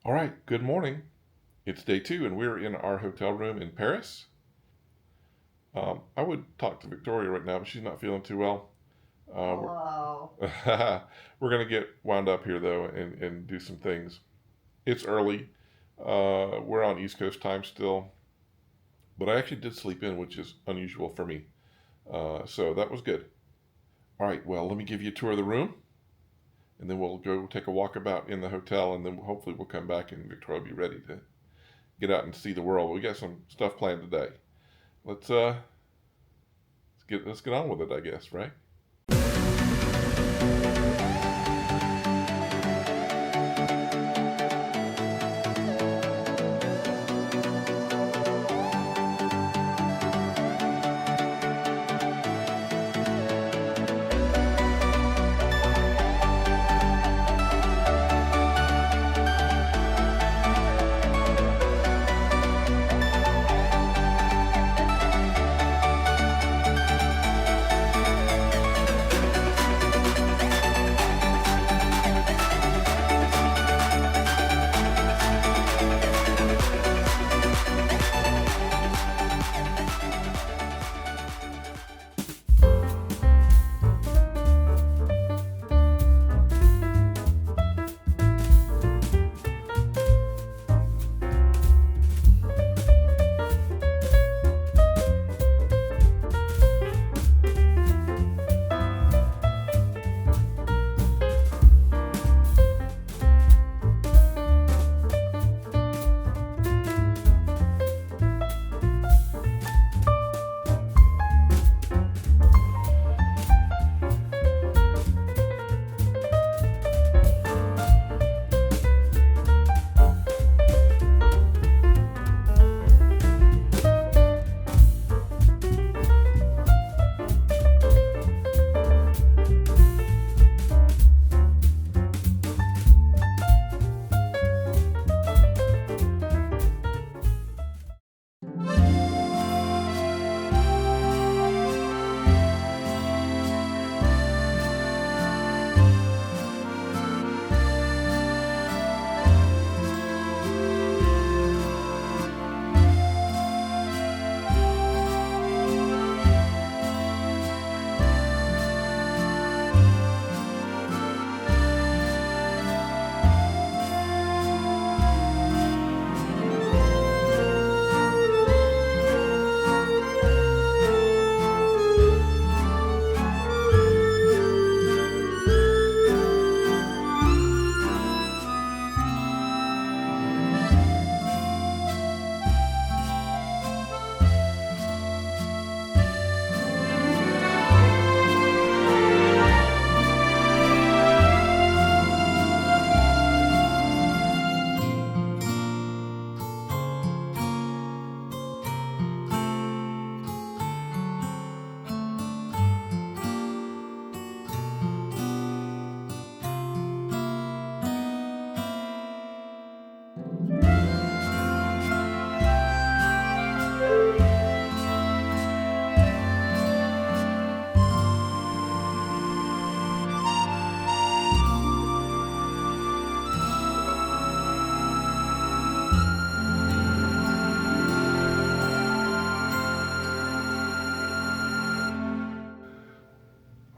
All right, good morning. It's day 2 and we're in our hotel room in Paris. I would talk to Victoria right now, but she's not feeling too well. Hello. We're going to get wound up here though and do some things. It's early. We're on East Coast time still, but I actually did sleep in, which is unusual for me. So that was good. All right, well, let me give you a tour of the room and then we'll go take a walk about in the hotel and then hopefully we'll come back and Victoria will be ready to get out and see the world. We got some stuff planned today. Let's get on with it, I guess, right?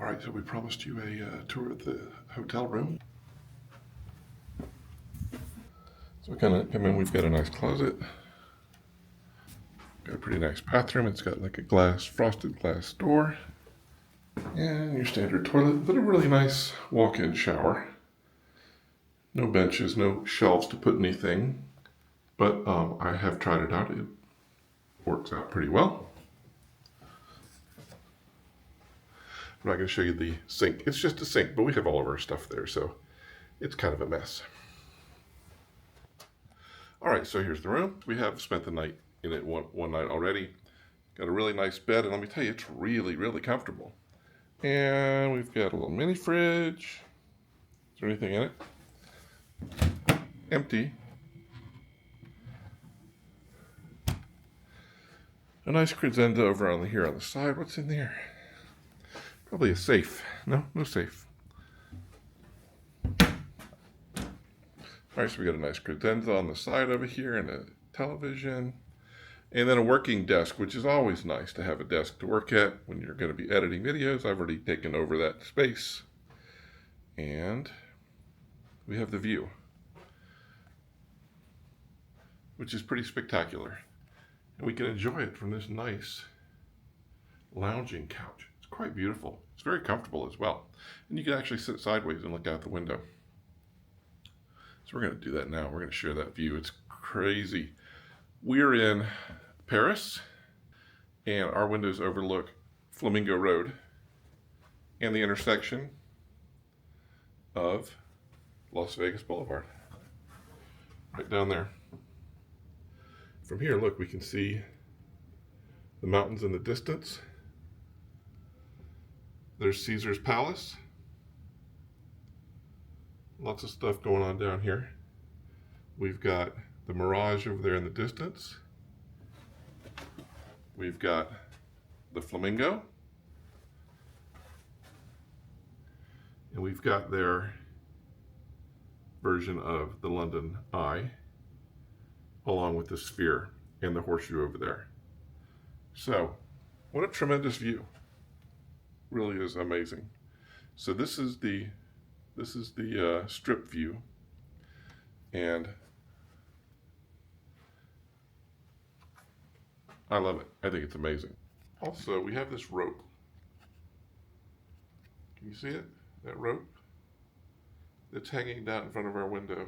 All right, so we promised you a tour of the hotel room. So we kind of come in, we've got a nice closet. Got a pretty nice bathroom. It's got like a frosted glass door. And your standard toilet, but a really nice walk-in shower. No benches, no shelves to put anything. But I have tried it out. It works out pretty well. I'm not going to show you the sink. It's just a sink, but we have all of our stuff there, so it's kind of a mess. All right, so here's the room. We have spent the night in it one night already. Got a really nice bed, and let me tell you, it's really, really comfortable. And we've got a little mini fridge. Is there anything in it? Empty. A nice credenza over on here on the side. What's in there? Probably a safe. No safe. All All right, so we got a nice credenza on the side over here and a television. And then a working desk, which is always nice to have a desk to work at when you're going to be editing videos. I've already taken over that space. And we have the view, which is pretty spectacular. And we can enjoy it from this nice lounging couch. It's quite beautiful. It's very comfortable as well. And you can actually sit sideways and look out the window. So we're going to do that now. We're going to share that view. It's crazy. We're in Paris, and our windows overlook Flamingo Road and the intersection of Las Vegas Boulevard. Right down there. From here, look, we can see the mountains in the distance. There's Caesar's Palace. Lots of stuff going on down here. We've got the Mirage over there in the distance. We've got the Flamingo. And we've got their version of the London Eye, along with the Sphere and the Horseshoe over there. So, what a tremendous view. Really is amazing. So this is the strip view, and I love it. I think it's amazing. Also, we have this rope. Can you see it? That rope that's hanging down in front of our window.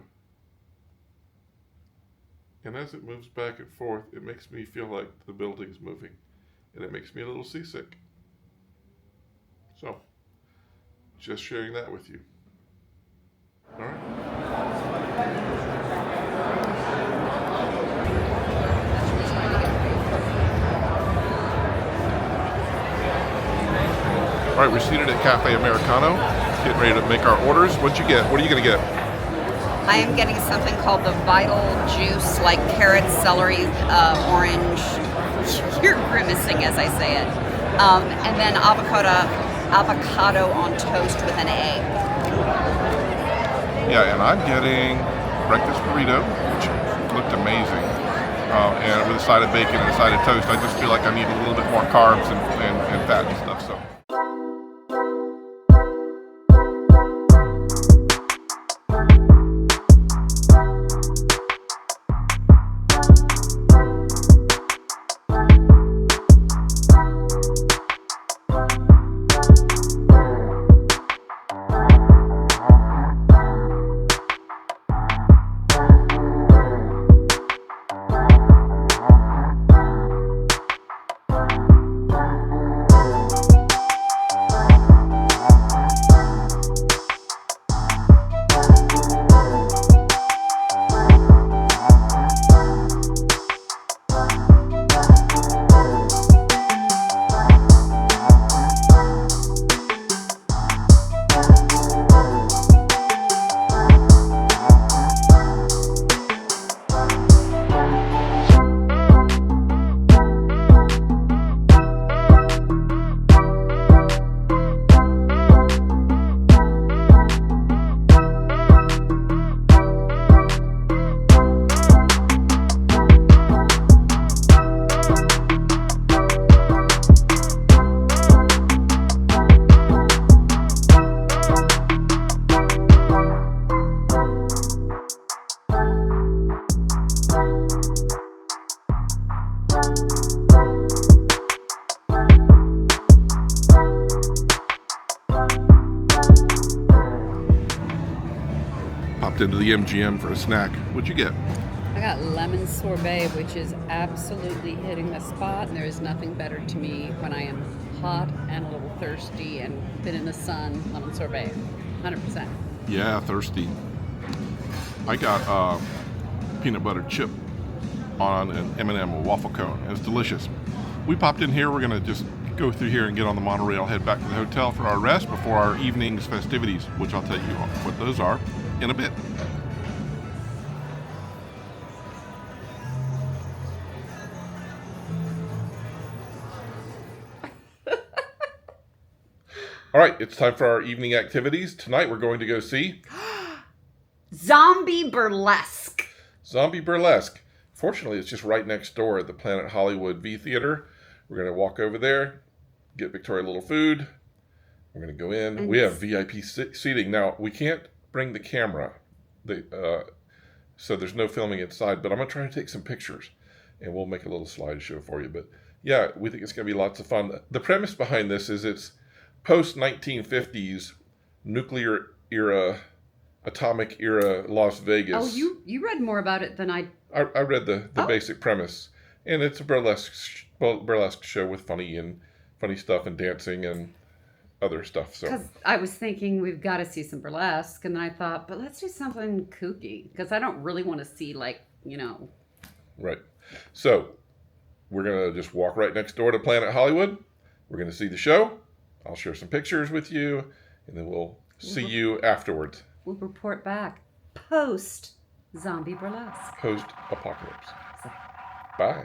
And as it moves back and forth, it makes me feel like the building's moving, and it makes me a little seasick. So, just sharing that with you. All right. All right, we're seated at Cafe Americano, getting ready to make our orders. What'd you get? What are you going to get? I am getting something called the Vital Juice, like carrot, celery, orange. You're grimacing as I say it. And then avocado on toast with an egg. Yeah, and I'm getting breakfast burrito, which looked amazing, and with a side of bacon and a side of toast. I just feel like I need a little bit more carbs and fat and stuff. So. Popped into the MGM for a snack. What'd you get? I got lemon sorbet, which is absolutely hitting the spot, and there is nothing better to me when I am hot and a little thirsty and been in the sun. Lemon sorbet, 100%. Yeah, thirsty. I got peanut butter chip on an M&M waffle cone. It's delicious. We popped in here. We're gonna just go through here and get on the monorail, head back to the hotel for our rest before our evening's festivities, which I'll tell you what those are in a bit. All right, it's time for our evening activities. Tonight we're going to go see Zombie Burlesque. Zombie Burlesque. Fortunately, it's just right next door at the Planet Hollywood V Theater. We're going to walk over there, get Victoria a little food. We're going to go in. And we have VIP seating. Now, we can't bring the camera, so there's no filming inside, but I'm going to try to take some pictures, and we'll make a little slideshow for you. But yeah, we think it's going to be lots of fun. The premise behind this is it's post-1950s nuclear era, atomic era Las Vegas. Oh, you read more about it than I. I read the basic premise, and it's a burlesque show with funny stuff and dancing and other stuff. So Because I was thinking we've got to see some burlesque, and then I thought, but let's do something kooky because I don't really want to see right. So we're gonna just walk right next door to Planet Hollywood. We're gonna see the show. I'll share some pictures with you, and then we'll see you afterwards. We'll report back post zombie burlesque. Post-apocalypse. Bye.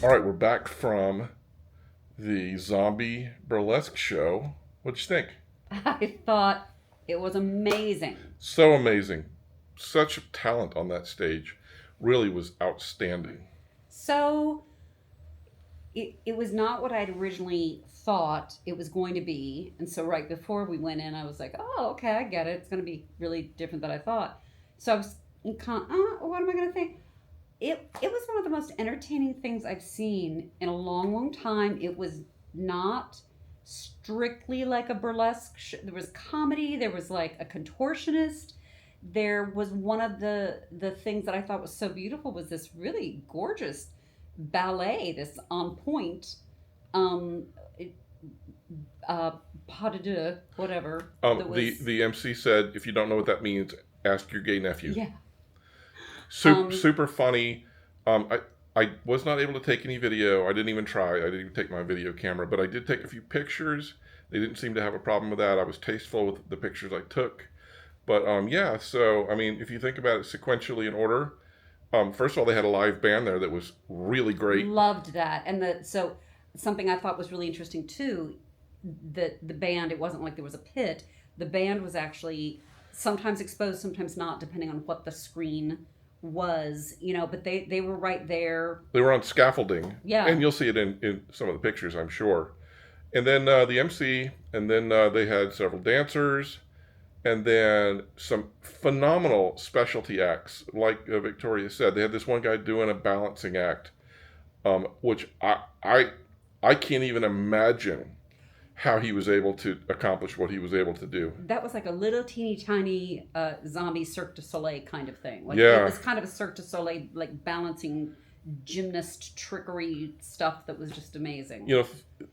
All right, we're back from the zombie burlesque show. What'd you think? I thought it was amazing. So amazing. Such talent on that stage. Really was outstanding. So it was not what I'd originally thought it was going to be. And so right before we went in, I was like, oh, okay, I get it. It's going to be really different than I thought. So I was what am I going to think? It was one of the most entertaining things I've seen in a long, long time. It was not strictly like a burlesque show. There was comedy. There was like a contortionist. There was one of the things that I thought was so beautiful was this really gorgeous ballet, this on point, pas de deux, whatever. that was, The MC said, if you don't know what that means, ask your gay nephew. yeah. Super funny. I was not able to take any video. I didn't even try. I didn't even take my video camera, but I did take a few pictures. They didn't seem to have a problem with that. I was tasteful with the pictures I took. But yeah, so I mean, if you think about it sequentially in order, first of all, they had a live band there that was really great. Loved that. And so something I thought was really interesting too, the band, it wasn't like there was a pit. The band was actually sometimes exposed, sometimes not, depending on what the screen was, but they were right there. They were on scaffolding. Yeah. And you'll see it in some of the pictures, I'm sure. And then the MC, and then they had several dancers, and then some phenomenal specialty acts. Like Victoria said, they had this one guy doing a balancing act, which I can't even imagine how he was able to accomplish what he was able to do. That was like a little teeny tiny zombie Cirque du Soleil kind of thing. Like Yeah. It was kind of a Cirque du Soleil, like balancing gymnast trickery stuff that was just amazing.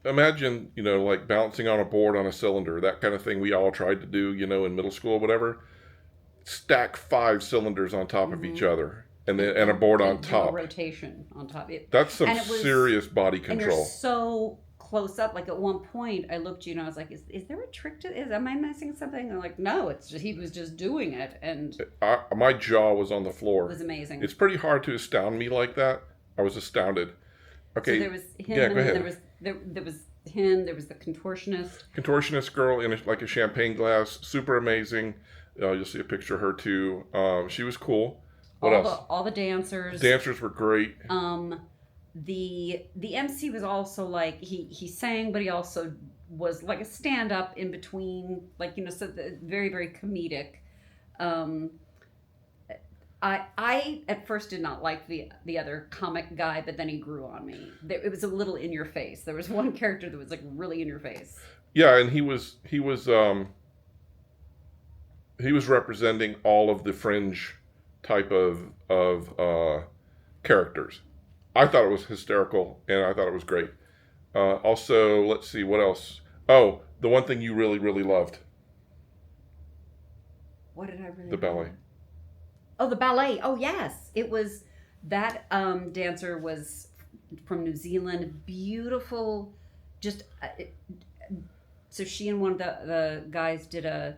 Imagine, like balancing on a board on a cylinder, that kind of thing we all tried to do, in middle school or whatever. Stack 5 cylinders on top of each other, and a board on And do a top. rotation on top. That's some and it was- serious body And control. you're so close up. Like at one point, I looked, and I was like, "Is there a trick to this? Am I missing something?" And they're like, "No, it's just he was just doing it," and it My jaw was on the floor. was amazing. It's pretty hard to astound me like that. I was astounded. Okay. So there was him, Yeah, go and ahead. there was him. There was the contortionist. Contortionist girl in like a champagne glass, super amazing. You'll see a picture of her too. She was cool. What else? All the dancers. Dancers were great. The MC was also like he sang, but he also was like a stand up in between, like so very very comedic. I at first did not like the other comic guy, but then he grew on me. It was a little in your face. There was one character that was like really in your face. Yeah, and he was representing all of the fringe type of characters. I thought it was hysterical, and I thought it was great. Also, let's see what else. Oh, the one thing you really really loved, What did I really? the ballet. Oh, the ballet. Oh, yes. It was that dancer was from New Zealand. Beautiful. Just so she and one of the guys did a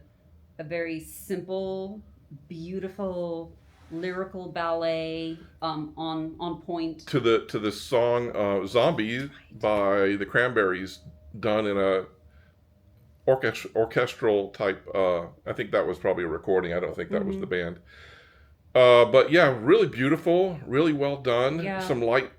very simple, beautiful, lyrical ballet on point. To the song "Zombie" by the Cranberries, done in a orchestral type. I think that was probably a recording. I don't think that was the band. But yeah, really beautiful, really well done. Yeah. Some light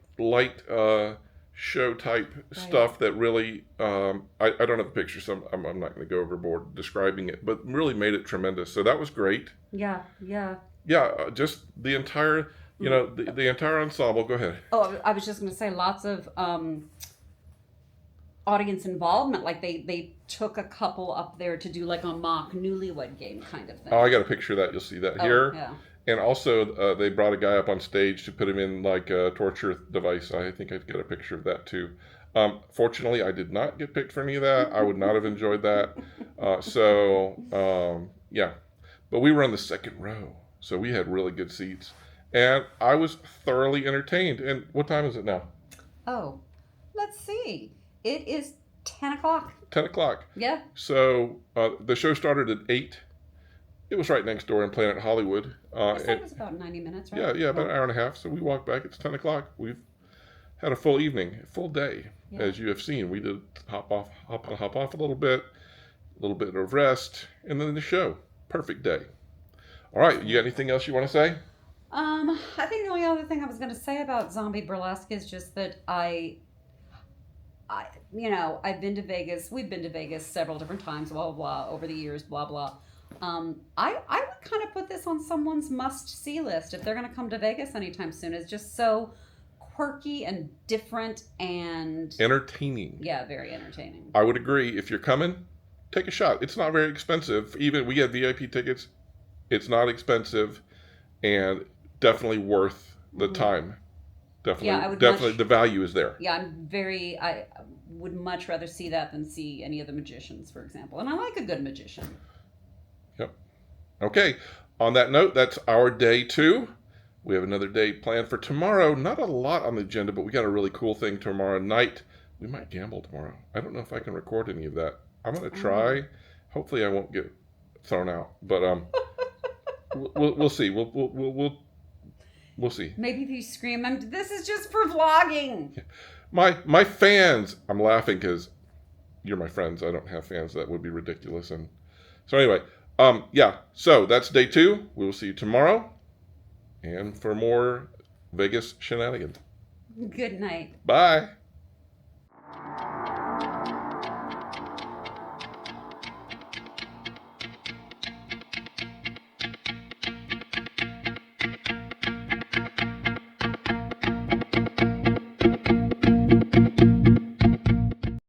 show type stuff that really, I don't have the picture, so I'm not going to go overboard describing it, but really made it tremendous. So that was great. Yeah, yeah. Yeah, just the entire, the entire ensemble. Go ahead. Oh, I was just going to say lots of audience involvement. Like they took a couple up there to do like a mock newlywed game kind of thing. Oh, I got a picture of that. You'll see that here. Yeah. And also, they brought a guy up on stage to put him in like a torture device. I think I'd get a picture of that too. Fortunately, I did not get picked for any of that. I would not have enjoyed that. Yeah. But we were on the second row, so we had really good seats. And I was thoroughly entertained. And what time is it now? Oh, let's see. It is 10 o'clock. 10 o'clock. Yeah. So the show started at 8. It was right next door in Planet Hollywood. I said it was about 90 minutes, right? Yeah, about an hour and a half. So we walked back. It's 10 o'clock. We've had a full evening, full day, as you have seen. We did hop off a little bit of rest, and then the show. Perfect day. All right, you got anything else you want to say? I think the only other thing I was going to say about Zombie Burlesque is just that I've been to Vegas. We've been to Vegas several different times, blah, blah, blah, over the years, blah, blah. I would kind of put this on someone's must-see list if they're going to come to Vegas anytime soon. It's just so quirky and different and... Entertaining. Yeah, very entertaining. I would agree. If you're coming, take a shot. It's not very expensive. Even we get VIP tickets. It's not expensive and definitely worth the time. Definitely, Yeah, the value is there. Yeah, I would much rather see that than see any of the magicians, for example. And I like a good magician. Yep. Okay. On that note, that's our day 2. We have another day planned for tomorrow. Not a lot on the agenda, but we got a really cool thing tomorrow night. We might gamble tomorrow. I don't know if I can record any of that. I'm going to try. Hopefully I won't get thrown out, but we'll see. We'll see. Maybe if you scream, this is just for vlogging. My fans, I'm laughing because you're my friends. I don't have fans. That would be ridiculous. And so anyway, so that's day 2. We will see you tomorrow and for more Vegas shenanigans. Good night. Bye.